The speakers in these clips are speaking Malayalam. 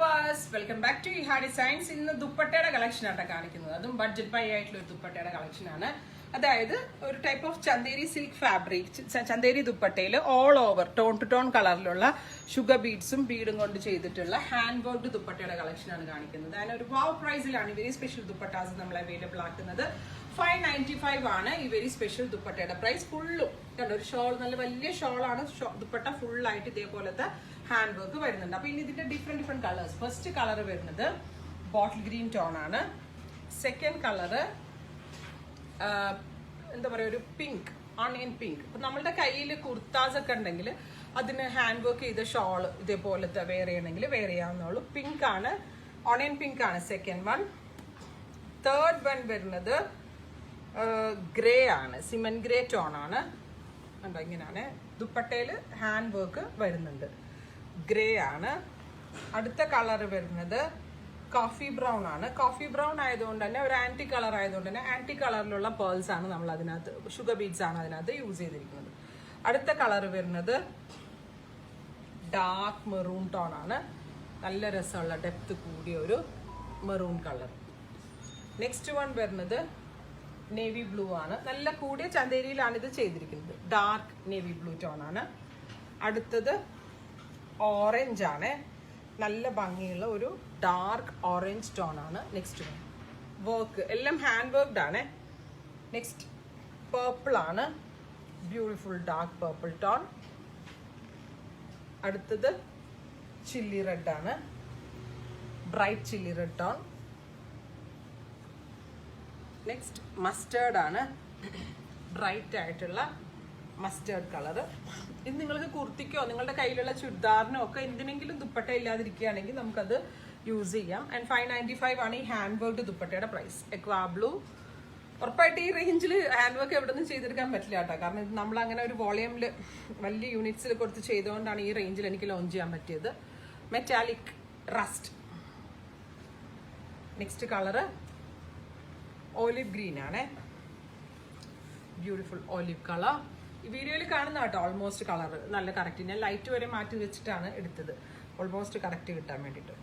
Viewers, welcome back to Iha designs. ഇന്ന് ദുപ്പട്ടയുടെ കളക്ഷൻ ആട്ടോ കാണിക്കുന്നത്. അതും ബഡ്ജറ്റ് ബൈ ആയിട്ടുള്ള ഒരു ദുപ്പട്ടയുടെ കളക്ഷൻ ആണ്. അതായത് ഒരു type of Chanderi silk fabric, ചന്ദേരി ദുപ്പട്ടയിൽ all over tone to tone കളറിലുള്ള ഷുഗർ ബീഡ്സും ബീഡും കൊണ്ട് ചെയ്തിട്ടുള്ള ഹാൻഡ് വർക്ക് ദുപ്പട്ടയുടെ കളക്ഷൻ ആണ് കാണിക്കുന്നത്. അതിന് ഒരു വാവ് പ്രൈസിലാണ് ഈ വെരി സ്പെഷ്യൽ ദുപ്പട്ടാസ് നമ്മൾ അവൈലബിൾ ആക്കുന്നത്. 595 ആണ് ഈ വെരി സ്പെഷ്യൽ ദുപ്പട്ടയുടെ പ്രൈസ്. ഫുള്ളും കണ്ടോ, ഒരു ഷോൾ, നല്ല വലിയ ഷോളാണ്. ദുപ്പട്ട ഫുള്ളായിട്ട് ഇതേപോലത്തെ ഹാൻഡ് വർക്ക് വരുന്നുണ്ട്. അപ്പൊ ഇനി ഇതിന്റെ ഡിഫറെന്റ് കളേഴ്സ്. ഫസ്റ്റ് കളർ വരുന്നത് ബോട്ടിൽ ഗ്രീൻ ടോൺ ആണ്. സെക്കൻഡ് കളറ് എന്താ പറയുക, ഒരു പിങ്ക്, ഓണിയൻ പിങ്ക്. ഇപ്പൊ നമ്മളുടെ കയ്യിൽ കുർത്താസ് ഒക്കെ ഉണ്ടെങ്കിൽ അതിന് ഹാൻഡ് വർക്ക് ചെയ്ത ഷോള് ഇതേപോലത്തെ വെയർ ചെയ്യണമെങ്കിൽ വെയർ ചെയ്യാവുന്നുള്ളൂ. പിങ്ക് ആണ്, ഓണിയൻ പിങ്ക് ആണ് സെക്കൻഡ് വൺ. തേർഡ് വൺ വരുന്നത് ഗ്രേ ആണ്, സിമന്റ് ഗ്രേ ടോൺ ആണ്. കണ്ടോ, ഇങ്ങനെയാണ് ദുപ്പട്ടയിൽ ഹാൻഡ് വർക്ക് വരുന്നുണ്ട്. ഗ്രേ ആണ്. അടുത്ത കളർ വരുന്നത് കോഫി ബ്രൗൺ ആണ്. കോഫി ബ്രൗൺ ആയതുകൊണ്ട് തന്നെ, ഒരു ആന്റി കളർ ആയതുകൊണ്ട് തന്നെ ആന്റി കളറിലുള്ള പേൾസ് ആണ് നമ്മൾ അതിനകത്ത്, ഷുഗർ ബീഡ്സ് ആണ് അതിനകത്ത് യൂസ് ചെയ്തിരിക്കുന്നത്. അടുത്ത കളർ വരുന്നത് ഡാർക്ക് മെറൂൺ ടോൺ ആണ്. നല്ല രസമുള്ള ഡെപ്ത് കൂടിയ ഒരു മെറൂൺ കളർ. നെക്സ്റ്റ് വൺ വരുന്നത് നേവി ബ്ലൂ ആണ്. നല്ല കൂടിയ ചന്തേരിയിലാണ് ഇത് ചെയ്തിരിക്കുന്നത്. ഡാർക്ക് നേവി ബ്ലൂ ടോൺ ആണ്. അടുത്തത് ഓറഞ്ച് ആണ്. നല്ല ഭംഗിയുള്ള ഒരു ഡാർക്ക് ഓറഞ്ച് ടോൺ ആണ്. നെക്സ്റ്റ് വൺ വർക്ക് എല്ലാം ഹാൻഡ് വർക്ക്ഡ് ആണ്. നെക്സ്റ്റ് പേർപ്പിൾ ആണ്, ബ്യൂട്ടിഫുൾ ഡാർക്ക് പേർപ്പിൾ ടോൺ. അടുത്തത് ചില്ലി റെഡ് ആണ്, bright chilli red tone. Next mustard ആണ്, ബ്രൈറ്റ് ആയിട്ടുള്ള മസ്റ്റേർഡ് കളർ. ഇത് നിങ്ങൾക്ക് കുർത്തിക്കോ നിങ്ങളുടെ കയ്യിലുള്ള ചുരിദാറിനോ ഒക്കെ എന്തിനെങ്കിലും ദുപ്പട്ട ഇല്ലാതിരിക്കുകയാണെങ്കിൽ നമുക്കത് യൂസ് ചെയ്യാം. ആൻഡ് 595 ആണ് ഈ ഹാൻഡ് വർക്ക് ദുപ്പട്ടയുടെ പ്രൈസ്. Aqua blue. ഉറപ്പായിട്ട് ഈ റേഞ്ചിൽ ഹാൻഡ് വർക്ക് എവിടെ നിന്നും ചെയ്തെടുക്കാൻ പറ്റില്ല കേട്ടോ. കാരണം ഇത് നമ്മൾ അങ്ങനെ ഒരു വോളിയമിൽ വലിയ യൂണിറ്റ്സിൽ കൊടുത്ത് ചെയ്തുകൊണ്ടാണ് ഈ റേഞ്ചിൽ എനിക്ക് ലോഞ്ച് ചെയ്യാൻ പറ്റിയത്. Metallic rest. Next colour olive green ആണ്, ബ്യൂട്ടിഫുൾ ഓലിവ് കളർ. ഈ വീഡിയോയിൽ കാണുന്ന കേട്ടോ ഓൾമോസ്റ്റ് കളർ നല്ല കറക്റ്റ്. ഞാൻ ലൈറ്റ് വരെ മാറ്റി വെച്ചിട്ടാണ് എടുത്തത്, ഓൾമോസ്റ്റ് കറക്റ്റ് കിട്ടാൻ വേണ്ടിയിട്ട്.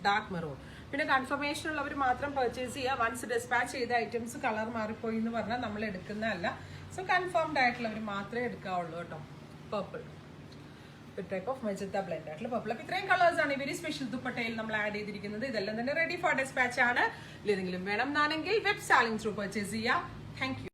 Dark maroon. പിന്നെ കൺഫർമേഷൻ ഉള്ളവർ മാത്രം പർച്ചേസ് ചെയ്യുക. വൺസ് ഡിസ്പാച്ച് ചെയ്ത ഐറ്റംസ് കളർ മാറിപ്പോയി എന്ന് പറഞ്ഞാൽ നമ്മൾ എടുക്കുന്നതല്ല. സോ കൺഫേംഡ് ആയിട്ടുള്ളവർ മാത്രമേ എടുക്കാവുള്ളൂ കേട്ടോ. Purple, type of magenta blend ആയിട്ടുള്ള പർപ്പിൾ. അപ്പൊ ഇത്രയും കളേഴ്സ് ആണ് വെരി സ്പെഷ്യൽ ദുപ്പട്ടയിൽ നമ്മൾ ആഡ് ചെയ്തിരിക്കുന്നത്. ഇതെല്ലാം തന്നെ റെഡി ഫോർ ഡിസ്പാച്ച് ആണ്. ഏതെങ്കിലും വേണം എന്നാണെങ്കിൽ വെബ് സാലിംഗ് ത്രൂ പർച്ചേസ് ചെയ്യാം. Thank you.